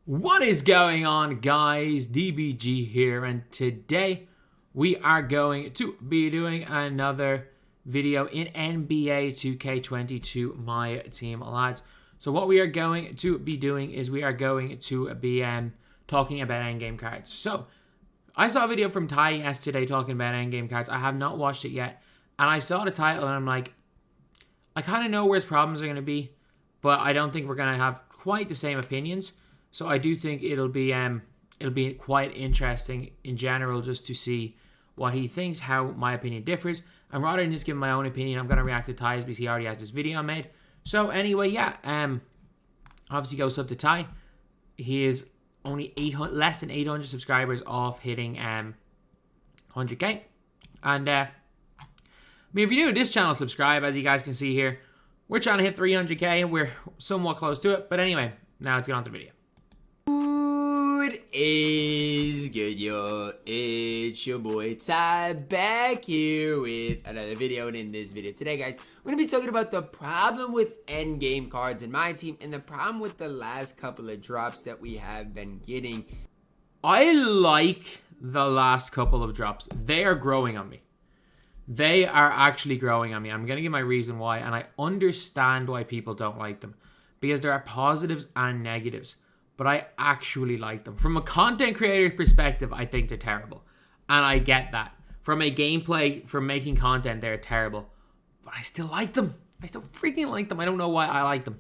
What is going on, guys? DBG here, and today we are going to be doing another video in NBA 2k22 MyTEAM, lads. So what we are going to be doing is we are going to be talking about endgame cards. So I saw a video from Ty yesterday talking about endgame cards. I have not watched it yet, and I saw the title and I'm like, I kind of know where his problems are going to be, but I don't think we're going to have quite the same opinions. So I do think it'll be quite interesting in general just to see what he thinks, how my opinion differs. And rather than just give my own opinion, I'm going to react to Ty's because he already has this video made. So anyway, yeah, obviously go sub to Ty. He is only less than 800 subscribers off hitting 100k. And I mean, if you're new to this channel, subscribe. As you guys can see here, we're trying to hit 300k. We're somewhat close to it. But anyway, now let's get on to the video. What is good, yo? It's your boy Ty back here with another video. And in this video today, guys, we're gonna be talking about the problem with endgame cards in my team and the problem with the last couple of drops that we have been getting. I like the last couple of drops. They are growing on me. They are actually growing on me. I'm gonna give my reason why, and I understand why people don't like them, because there are positives and negatives. But I actually like them. From a content creator perspective, I think they're terrible. And I get that. From a gameplay, from making content, they're terrible. But I still like them. I still freaking like them. I don't know why I like them.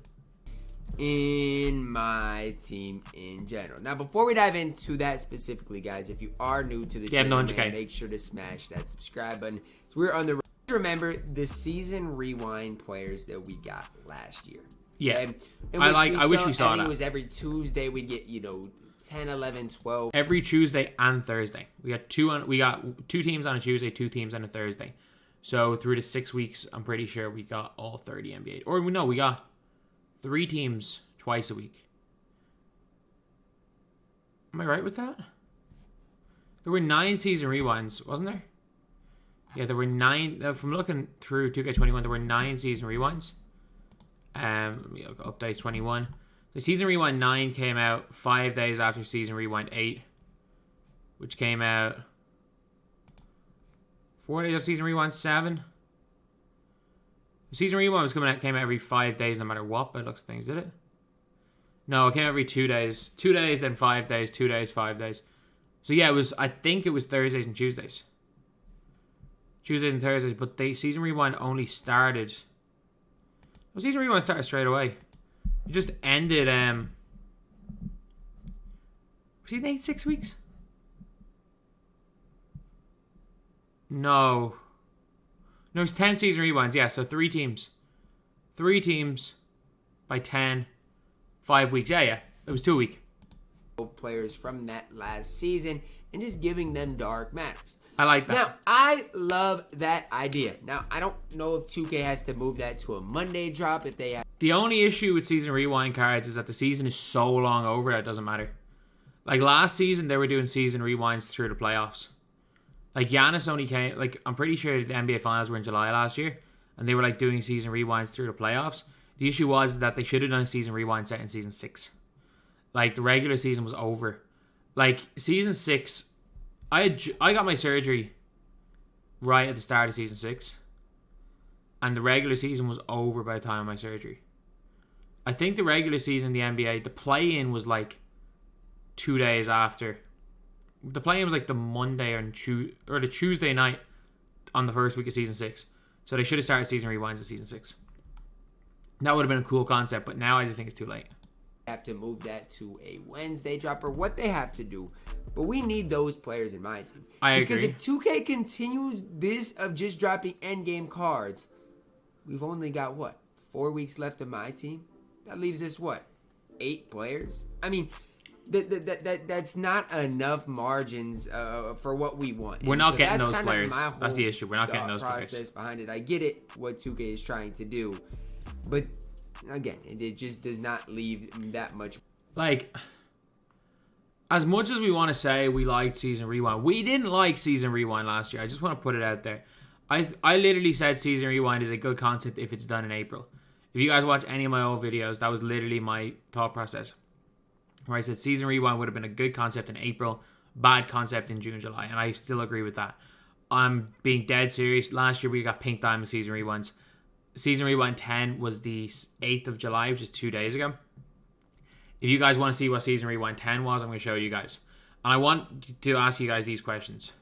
In my team in general. Now, before we dive into that specifically, guys, if you are new to the channel, make sure to smash that subscribe button. So we're on the... Remember the season rewind players that we got last year. Yeah, I wish we saw that. It was every Tuesday we'd get, 10, 11, 12. Every Tuesday and Thursday. We got two teams on a Tuesday, two teams on a Thursday. So through the 6 weeks, I'm pretty sure we got all 30 NBA. Or no, we got 3 teams twice a week. Am I right with that? There were 9 season rewinds, wasn't there? Yeah, there were 9. From looking through 2k21, there were 9 season rewinds. Let me look, updates 21. The season rewind 9 came out 5 days after season rewind 8, which came out 4 days after season rewind 7. The season rewind came out every 5 days, no matter what. By looks of things, did it? No, it came out every 2 days. 2 days, then 5 days. 2 days, 5 days. So yeah, I think it was Thursdays and Tuesdays. Tuesdays and Thursdays, but the season rewind only started. Well, season rewind started straight away. It just ended, season 8, 6 weeks? No, it's 10 season rewinds. Yeah, so 3 teams. 3 teams by 10, 5 weeks. Yeah. It was 2 weeks. Players from that last season and just giving them dark matters. I like that. Now, I love that idea. Now, I don't know if 2K has to move that to a Monday drop if they have. The only issue with season rewind cards is that the season is so long over that it doesn't matter. Like last season, they were doing season rewinds through the playoffs. Like Giannis only came, I'm pretty sure the NBA Finals were in July last year, and they were doing season rewinds through the playoffs. The issue was that they should have done a season rewind set in season 6. The regular season was over. Season 6, I got my surgery right at the start of season 6, and the regular season was over by the time of my surgery. I think the regular season in the NBA, the play-in was 2 days after. The play-in was the Monday or the Tuesday night on the first week of season 6. So they should have started season rewinds in season 6. That would have been a cool concept, but now I just think it's too late. Have to move that to a Wednesday drop or what they have to do. But we need those players in my team. I agree. Because if 2K continues this of just dropping endgame cards, we've only got, 4 weeks left of my team? That leaves us, 8 players? I mean, that's not enough margins for what we want. We're not getting those players. That's the issue. We're not getting those players. Process behind it. I get it, what 2K is trying to do. But, again, it just does not leave that much. As much as we want to say we liked season rewind, we didn't like season rewind last year. I just want to put it out there. I literally said season rewind is a good concept if it's done in April. If you guys watch any of my old videos, that was literally my thought process. where I said Season Rewind would have been a good concept in April, bad concept in June, July, and I still agree with that. I'm being dead serious. Last year we got Pink Diamond Season Rewinds. Season Rewind 10 was the 8th of July, which is 2 days ago. If you guys want to see what Season Rewind 10 was, I'm going to show you guys. And I want to ask you guys these questions.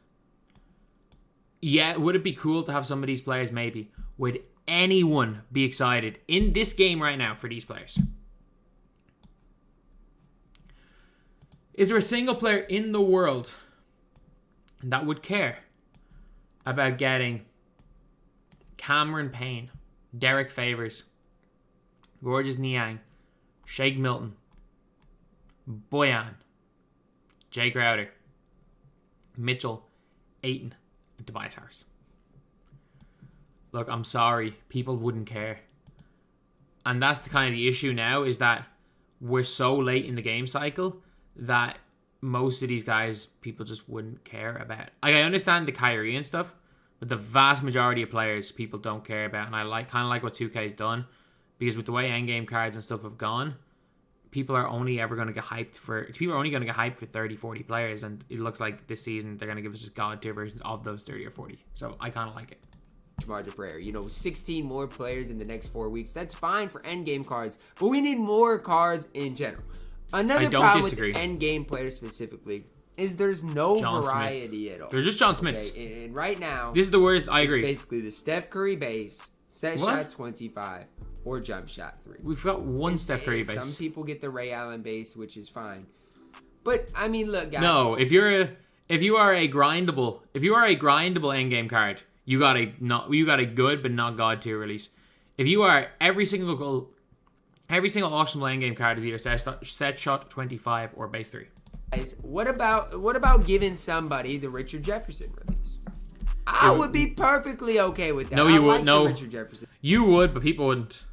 Yeah, would it be cool to have some of these players? Maybe. Would anyone be excited in this game right now for these players? Is there a single player in the world that would care about getting Cameron Payne, Derek Favors, Gorgeous Niang, Shake Milton, Boyan, Jay Crowder, Mitchell, Ayton, and Tobias Harris? Look, I'm sorry. People wouldn't care. And that's the kind of the issue now, is that we're so late in the game cycle that most of these guys, people just wouldn't care about. Like, I understand the Kyrie and stuff, but the vast majority of players, people don't care about. And I kind of like what 2K's done, because with the way endgame cards and stuff have gone, people are only ever going to get hyped for 30, 40 players, and it looks like this season they're going to give us just god tier versions of those 30 or 40. So I kind of like it. Margin for error. 16 more players in the next 4 weeks. That's fine for endgame cards, but we need more cards in general. Another problem with endgame players specifically is there's no variety at all. There's just John Smiths. Okay? And right now, this is the worst. I agree. Basically, the Steph Curry base, set shot 25, or jump shot 3. We've got one Steph Curry base. Some people get the Ray Allen base, which is fine. But I mean, look, guys. No, if you are a grindable endgame card, you got a good but not god tier release. If you are every single auctionable endgame card is either set shot 25 or base 3. Guys, what about giving somebody the Richard Jefferson release? I would be perfectly okay with that. No, you would. No, Richard Jefferson. You would, but people wouldn't.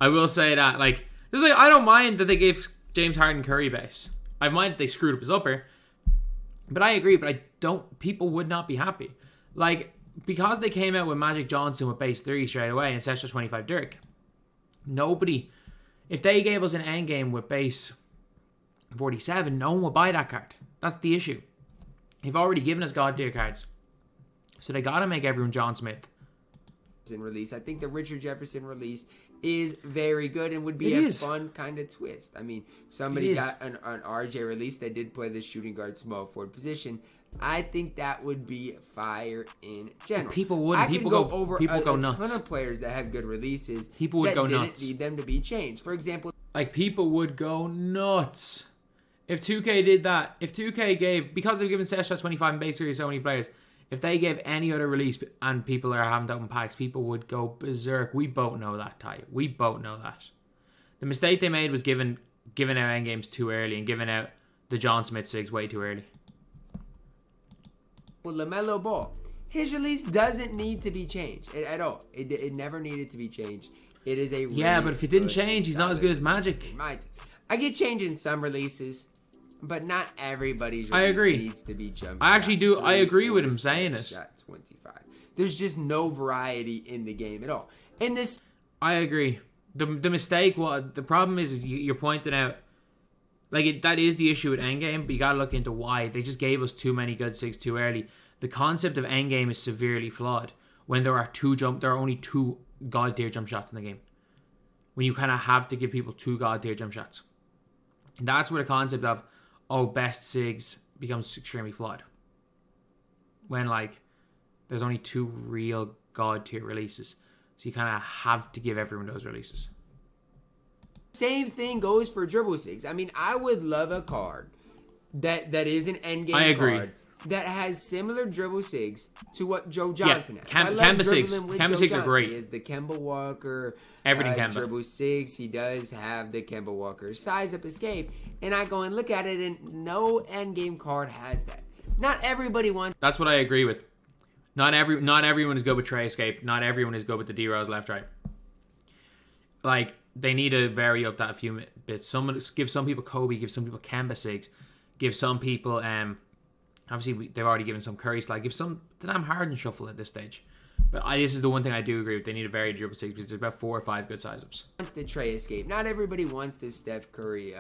I will say that, I don't mind that they gave James Harden Curry base. I mind that they screwed up his upper, but I agree. But people would not be happy. Because they came out with Magic Johnson with base 3 straight away and set shot 25 Dirk. Nobody, if they gave us an endgame with base 47, no one will buy that card. That's the issue. They've already given us god tier cards, so they gotta make everyone John Smith. Release. I think the Richard Jefferson release is very good and would be a fun kind of twist. I mean, somebody got an RJ release that did play the shooting guard small forward position. I think that would be fire in general. People would. People go over a nuts. Ton of players that have good releases. People would go nuts. Didn't need them to be changed. For example, people would go nuts if 2K did that. If 2K gave, because they've given set shot 25 and base 3 to so many players, if they gave any other release and people are having to open packs, people would go berserk. We both know that, Ty. We both know that. The mistake they made was giving out endgames too early and giving out the John Smith sigs way too early. Well, LaMelo Ball, his release doesn't need to be changed at all. It never needed to be changed. It is a really but if it didn't change, he's not as good as Magic. I get change in some releases, but not everybody's release needs to be jumped. I actually do. I agree with him saying it. Shot 25. There's just no variety in the game at all. And this, I agree. The mistake, the problem is you're pointing out, that is the issue with endgame, but you gotta look into why. They just gave us too many good sigs too early. The concept of endgame is severely flawed when there are only 2 god tier jump shots in the game. When you kind of have to give people 2 god tier jump shots. That's where the concept of best sigs becomes extremely flawed. When there's only 2 real god tier releases. So you kind of have to give everyone those releases. Same thing goes for dribble sigs. I mean, I would love a card that is an endgame card that has similar dribble sigs to what Joe Johnson has. Kemba sigs. Kemba sigs are great. He has the Kemba Walker Kemba. dribble sigs. He does have the Kemba Walker size up escape. And I go and look at it, and no endgame card has that. Not everybody wants. That's what I agree with. Not everyone is good with Trey Escape. Not everyone is good with the D-Rose left right. They need to vary up that a few bits. Give some people Kobe, give some people Kemba sigs, give some people obviously they've already given some Curry slide, give some the damn Harden shuffle at this stage. But this is the one thing I do agree with. They need a very durable six because there's about 4 or 5 good size-ups. Wants the Trey escape. Not everybody wants this Steph Curry,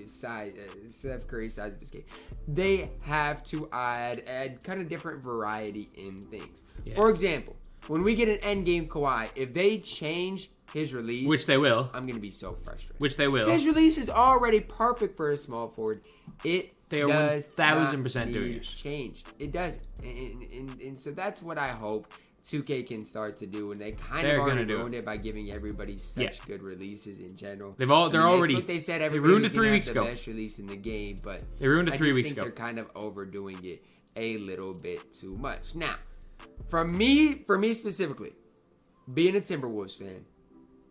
Steph Curry size of escape. They have to add kind of different variety in things. Yeah. For example, when we get an endgame Kawhi, if they change his release, which they will, I'm gonna be so frustrated. Which they will. His release is already perfect for a small forward. They are 1,000% doing it. Changed. It does, and so that's what I hope 2K can start to do, and they kind of already ruined it by giving everybody such good releases in general. They're already. What they said, they ruined it 3 weeks ago. The best release in the game, but they ruined it 3 weeks ago. They're kind of overdoing it a little bit too much. Now, for me specifically, being a Timberwolves fan,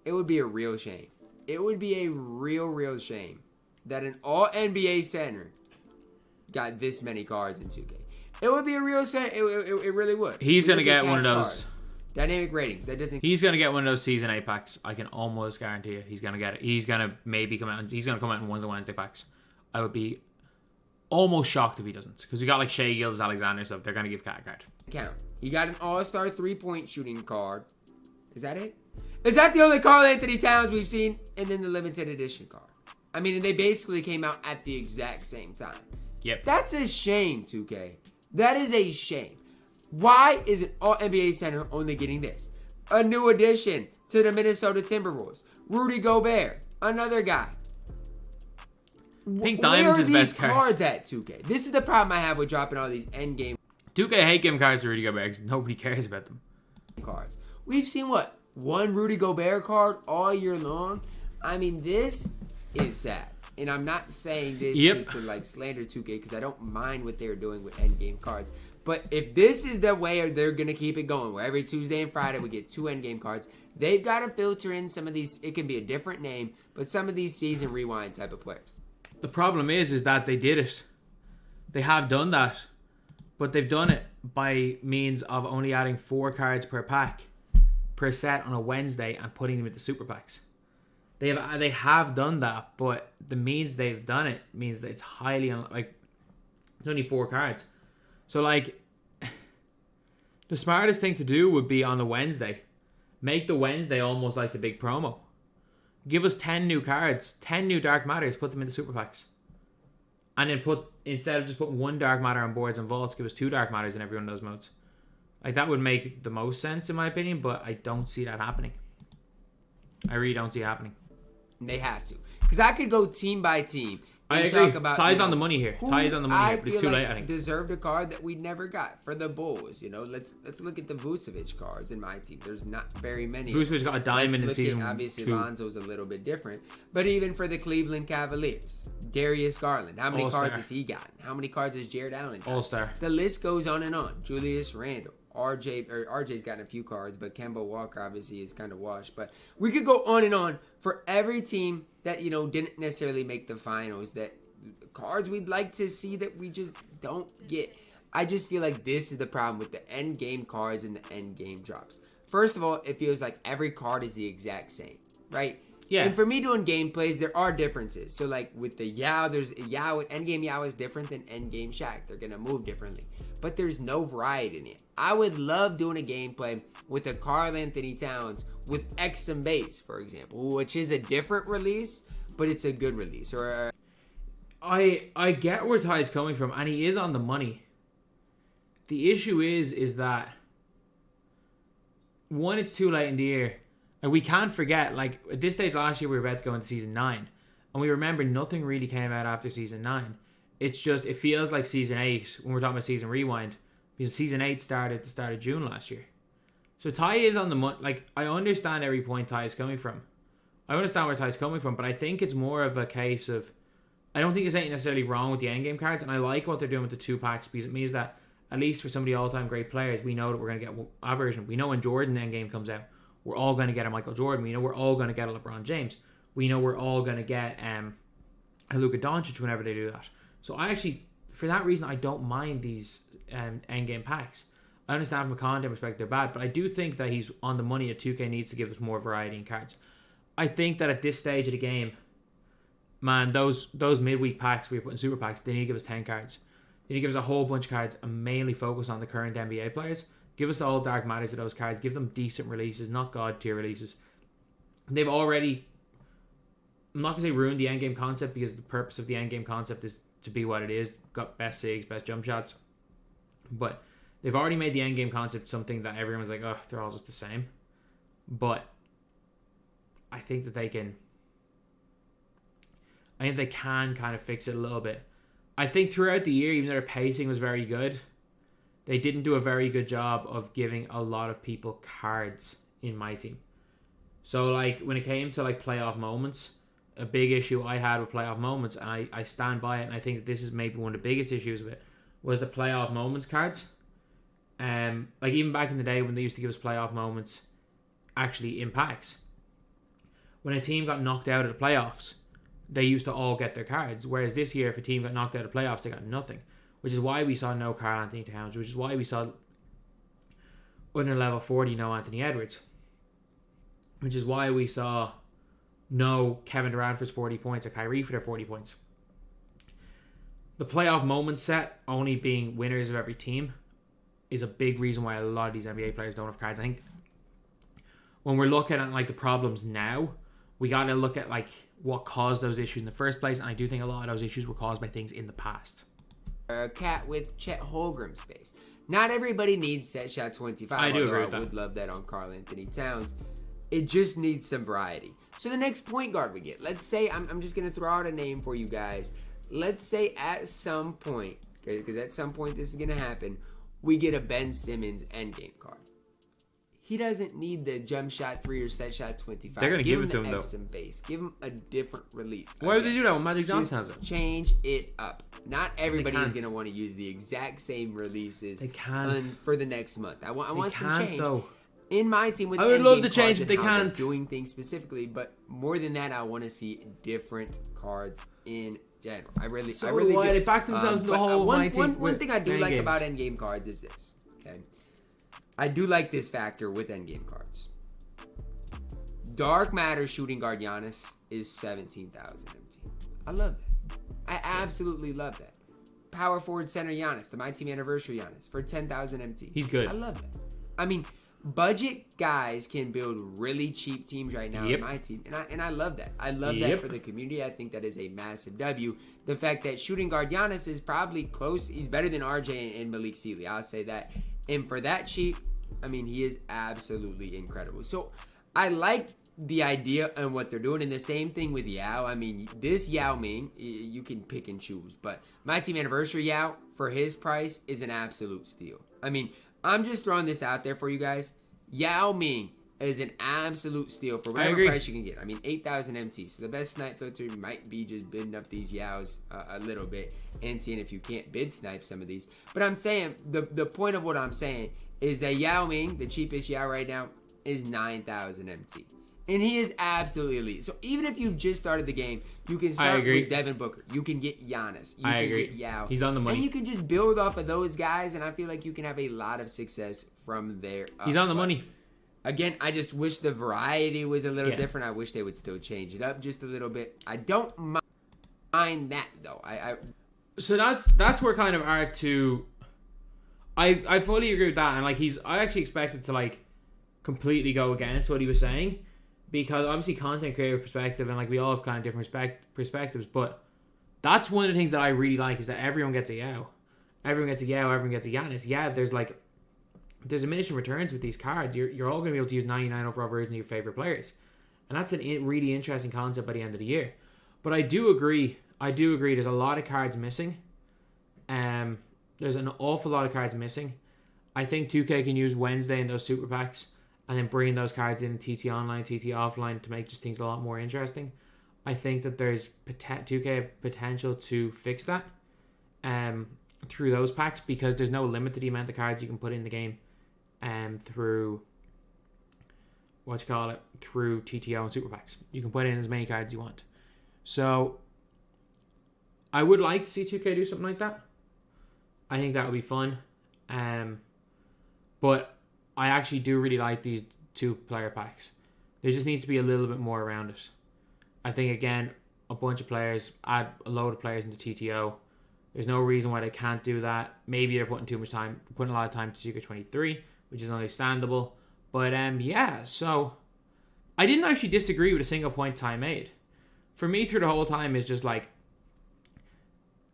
it would be a real shame. It would be a real shame that an all NBA center got this many cards in 2K. It would be a real shame. It really would. He's going to get one of those. Dynamic ratings. He's going to get one of those Season 8 packs. I can almost guarantee it. He's going to get it. He's going to maybe come out. He's going to come out in Wednesday packs. I would be almost shocked if he doesn't. Because we got like Shea Gills, Alexander stuff. They're going to give Cat a card. Count. He got an All-Star 3-point shooting card. Is that it? Is that the only Karl Anthony Towns we've seen? And then the limited edition card. I mean, and they basically came out at the exact same time. Yep. That's a shame, 2K. That is a shame. Why is an all-NBA center only getting this? A new addition to the Minnesota Timberwolves. Rudy Gobert. Another guy. Pink Diamond's his best card. Where are these cards at, 2K? This is the problem I have with dropping all these endgame 2K hate giving cards to Rudy Gobert because nobody cares about them. Cards. We've seen what? One Rudy Gobert card all year long? I mean, this is sad. And I'm not saying this to like slander 2K because I don't mind what they're doing with endgame cards. But if this is the way they're going to keep it going, where every Tuesday and Friday we get 2 endgame cards, they've got to filter in some of these. It can be a different name, but some of these season rewind type of players. The problem is that they did it. They have done that. But they've done it by means of only adding 4 cards per pack, per set on a Wednesday and putting them into super packs. They have done that, but the means they've done it means that it's highly it's only 4 cards. So like the smartest thing to do would be on the Wednesday. Make the Wednesday almost like the big promo. Give us 10 new cards, 10 new Dark Matters, put them into super packs. And then instead of just putting 1 Dark Matter on boards and vaults, give us 2 Dark Matters in every one of those modes. Like that would make the most sense in my opinion, but I don't see that happening. I really don't see it happening. They have to. Because I could go team by team and I agree. talk about Ty's on the money here. Ty's on the money here, but it's too late, I think. Deserved a card that we never got for the Bulls. You know, let's look at the Vucevic cards in my team. There's not very many. Vucevic got a diamond in season 2. Obviously, Lonzo's a little bit different. But even for the Cleveland Cavaliers, Darius Garland, how many All-Star. cards has he gotten? How many cards has Jared Allen gotten? All-Star. The list goes on and on. Julius Randle. RJ's gotten a few cards, but Kemba Walker obviously is kind of washed. But we could go on and on for every team that, you know, didn't necessarily make the finals, that cards we'd like to see that we just don't get. I just feel like this is the problem with the end game cards and the end game drops. First of all, it feels like every card is the exact same, right? Yeah. And for me doing gameplays, there are differences. So like with the Yao, there's Yao, endgame Yao is different than endgame Shaq. They're gonna move differently. But there's no variety in it. I would love doing a gameplay with a Karl Anthony Towns with Exum Base, for example, which is a different release, but it's a good release. Or I get where Ty's coming from, and he is on the money. The issue is that one, it's too late in the year. And we can't forget, like, at this stage last year, we were about to go into season 9. And we remember nothing really came out after season 9. It's just, it feels like season 8 when we're talking about season rewind. Because season 8 started at the start of June last year. So Ty is on the money. Like, I understand every point Ty is coming from. I understand where Ty's coming from, but I think it's more of a case of, I don't think there's anything necessarily wrong with the endgame cards. And I like what they're doing with the 2 packs because it means that, at least for some of the all-time great players, we know that we're going to get our version. We know when Jordan endgame comes out, we're all going to get a Michael Jordan. We know we're all going to get a LeBron James. We know we're all going to get a Luka Doncic whenever they do that. So I actually, for that reason, I don't mind these endgame packs. I understand from a content perspective they're bad, but I do think that he's on the money at 2K needs to give us more variety in cards. I think that at this stage of the game, man, those midweek packs we put in super packs, they need to give us 10 cards. They need to give us a whole bunch of cards and mainly focus on the current NBA players. Give us all Dark Matters of those cards. Give them decent releases, not god tier releases. They've already, I'm not going to say ruined the endgame concept, because the purpose of the endgame concept is to be what it is. Got best sigs, best jump shots. But they've already made the endgame concept something that everyone's like, oh, they're all just the same. But I think that they can kind of fix it a little bit. I think throughout the year, even though their pacing was very good, they didn't do a very good job of giving a lot of people cards in my team. So, like, when it came to, like, playoff moments, a big issue I had with playoff moments, and I stand by it, and I think that this is maybe one of the biggest issues with it, was the playoff moments cards. Like, even back in the day when they used to give us playoff moments actually in packs, when a team got knocked out of the playoffs, they used to all get their cards. Whereas this year, if a team got knocked out of the playoffs, they got nothing. Which is why we saw no Karl Anthony Towns. Which is why we saw under level 40 no Anthony Edwards. Which is why we saw no Kevin Durant for his 40 points or Kyrie for their 40 points. The playoff moment set only being winners of every team is a big reason why a lot of these NBA players don't have cards. I think when we're looking at, like, the problems now, we got to look at, like, what caused those issues in the first place. And I do think a lot of those issues were caused by things in the past. Cat with Chet Holmgren's face. Not everybody needs set shot 25. I do agree with I would love that on Karl Anthony Towns. It just needs some variety. So the next point guard we get, let's say, I'm just going to throw out a name for you guys. Let's say at some point, because at some point this is going to happen, we get a Ben Simmons endgame card. He doesn't need the jump shot 3 or set shot 25. They're going to give it to him, though. Give him the base. Give him a different release. Why would they do that when Magic Johnson has it? Change it up. Not everybody is going to want to use the exact same releases. They can't. For the next month. I want some change. Though. In my team with I would love to change, but they can't. Doing things specifically, but more than that, I want to see different cards in general. I really do. They back themselves in the whole one thing I do like about endgame cards is this. Okay, I do like this factor with endgame cards. Dark Matter shooting guard Giannis is 17,000 MT. I love that. I absolutely love that. Power forward center Giannis, the My Team anniversary Giannis, for 10,000 MT. He's good. I love that. I mean, budget guys can build really cheap teams right now in my team, and I love that. I love that for the community. I think that is a massive W. The fact that shooting guard Giannis is probably close. He's better than RJ and Malik Sealy. I'll say that. And for that cheap, I mean, he is absolutely incredible. So I like the idea and what they're doing, and the same thing with Yao. I mean, this Yao Ming, you can pick and choose, but My Team anniversary Yao for his price is an absolute steal. I mean, I'm just throwing this out there for you guys. Yao Ming is an absolute steal for whatever price you can get. I mean, 8,000 MT. So the best snipe filter might be just bidding up these Yaos a little bit and seeing if you can't bid snipe some of these. But I'm saying, the point of what I'm saying is that Yao Ming, the cheapest Yao right now, is 9,000 MT. And he is absolutely elite. So even if you've just started the game, you can start with Devin Booker. You can get Giannis. You can get Yao. He's on the money. And you can just build off of those guys, and I feel like you can have a lot of success from there. He's on the money. Again, I just wish the variety was a little different. I wish they would still change it up just a little bit. I don't mind that, though. So that's where kind of art to... I fully agree with that. And, like, I actually expected to, like, completely go against what he was saying. Because obviously content creator perspective, and like we all have kind of different perspectives, but that's one of the things that I really like is that everyone gets a Yao. Everyone gets a Yao, everyone gets a Giannis. Yeah, there's diminishing returns with these cards. You're all going to be able to use 99 overall versions of your favorite players. And that's a really interesting concept by the end of the year. But I do agree there's a lot of cards missing. There's an awful lot of cards missing. I think 2K can use Wednesday in those super packs and then bringing those cards in TT online, TT offline to make just things a lot more interesting. I think that there's 2K potential to fix that through those packs because there's no limit to the amount of cards you can put in the game through through TTO and super packs. You can put in as many cards as you want. So I would like to see 2K do something like that. I think that would be fun. But I actually do really like these 2-player packs. There just needs to be a little bit more around it. I think, again, a bunch of players, add a load of players into TTO. There's no reason why they can't do that. Maybe they're putting too much time, putting a lot of time to 2k23, which is understandable. But yeah, so I didn't actually disagree with a single point Ty made. For me, through the whole time, is just like,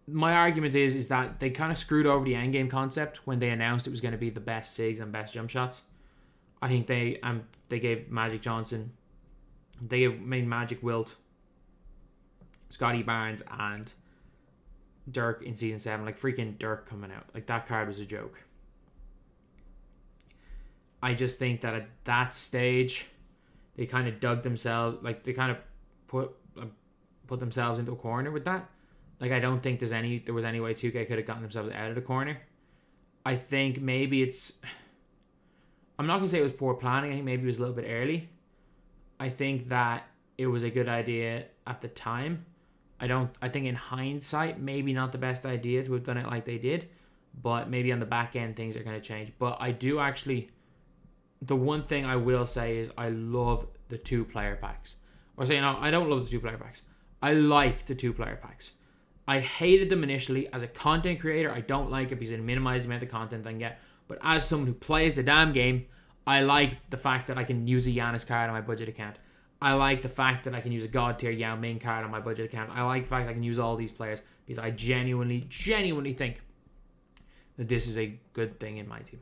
my argument is that they kind of screwed over the endgame concept when they announced it was going to be the best sigs and best jump shots. I think they gave Magic Johnson, made Magic Wilt, Scotty Barnes, and Dirk in Season 7. Like, freaking Dirk coming out. Like, that card was a joke. I just think that at that stage, they kind of dug themselves, like, they kind of put themselves into a corner with that. Like, I don't think there was any way 2K could have gotten themselves out of the corner. I think maybe I'm not going to say it was poor planning. I think maybe it was a little bit early. I think that it was a good idea at the time. I think in hindsight, maybe not the best idea to have done it like they did. But maybe on the back end, things are going to change. But I do actually... The one thing I will say is I love the 2-player packs. Or say, no, I don't love the 2-player packs. I like the 2-player packs. I hated them initially. As a content creator, I don't like it because it minimizes the amount of content I can get. But as someone who plays the damn game, I like the fact that I can use a Giannis card on my budget account. I like the fact that I can use a God tier Yao Ming card on my budget account. I like the fact that I can use all these players because I genuinely think that this is a good thing in my team.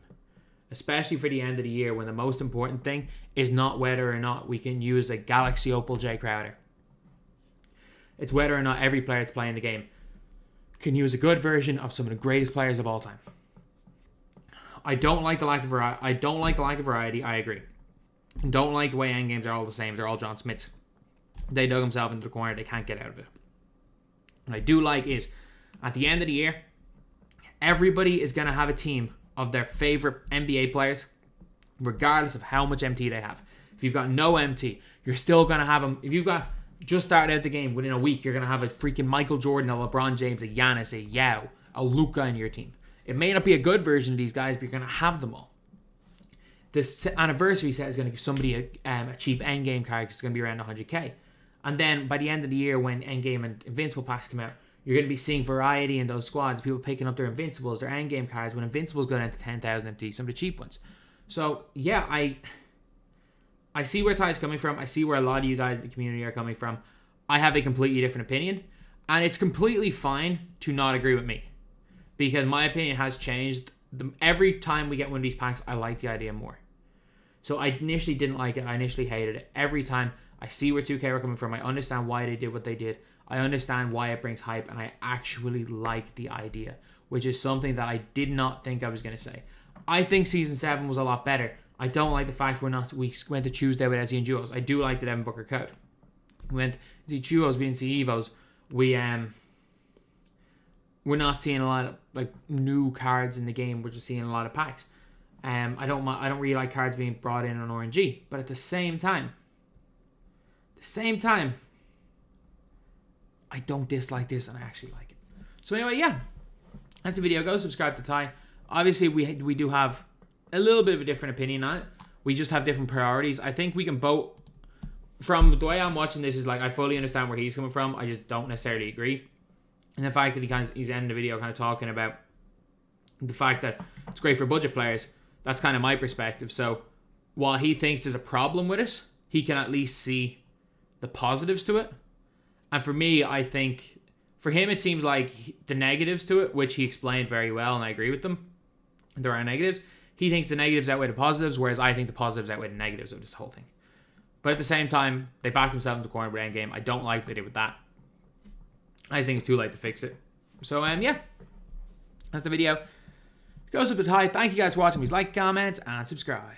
Especially for the end of the year, when the most important thing is not whether or not we can use a Galaxy Opal J Crowder. It's whether or not every player that's playing the game can use a good version of some of the greatest players of all time. I don't like the lack of variety. I agree. Don't like the way endgames are all the same. They're all John Smiths. They dug themselves into the corner. They can't get out of it. What I do like is, at the end of the year, everybody is going to have a team of their favorite NBA players, regardless of how much MT they have. If you've got no MT, you're still going to have them. If you've got just started out the game within a week, you're going to have a freaking Michael Jordan, a LeBron James, a Giannis, a Yao, a Luka in your team. It may not be a good version of these guys, but you're going to have them all. This anniversary set is going to give somebody a cheap endgame card because it's going to be around 100k. And then by the end of the year, when endgame and invincible packs come out, you're going to be seeing variety in those squads. People picking up their invincibles, their endgame cards. When invincibles go down to 10,000 MT, some of the cheap ones. So yeah, I see where Ty's coming from. I see where a lot of you guys in the community are coming from. I have a completely different opinion, and it's completely fine to not agree with me, because my opinion has changed. Every time we get one of these packs, I like the idea more. So I initially didn't like it. I initially hated it. Every time I see where 2K were coming from, I understand why they did what they did. I understand why it brings hype, and I actually like the idea, which is something that I did not think I was going to say. I think Season 7 was a lot better. I don't like the fact we went to Tuesday with Ezzy and Duos. I do like the Devin Booker code. We went to see Duos, we didn't see Evos. We're not seeing a lot of like new cards in the game. We're just seeing a lot of packs. I don't really like cards being brought in on RNG, but at the same time, I don't dislike this, and I actually like it. So anyway, yeah, as the video goes, subscribe to Ty. Obviously, we do have a little bit of a different opinion on it. We just have different priorities. I think we can both, from the way I'm watching this, is like I fully understand where he's coming from. I just don't necessarily agree. And the fact that he's ending the video kind of talking about the fact that it's great for budget players, that's kind of my perspective. So while he thinks there's a problem with it, he can at least see the positives to it. And for me, I think, for him, it seems like the negatives to it, which he explained very well, and I agree with them. There are negatives. He thinks the negatives outweigh the positives, whereas I think the positives outweigh the negatives of this whole thing. But at the same time, they backed themselves into the corner with endgame. I don't like what they did with that. I just think it's too late to fix it. So, yeah. That's the video. Goes up to high. Thank you guys for watching. Please like, comment, and subscribe.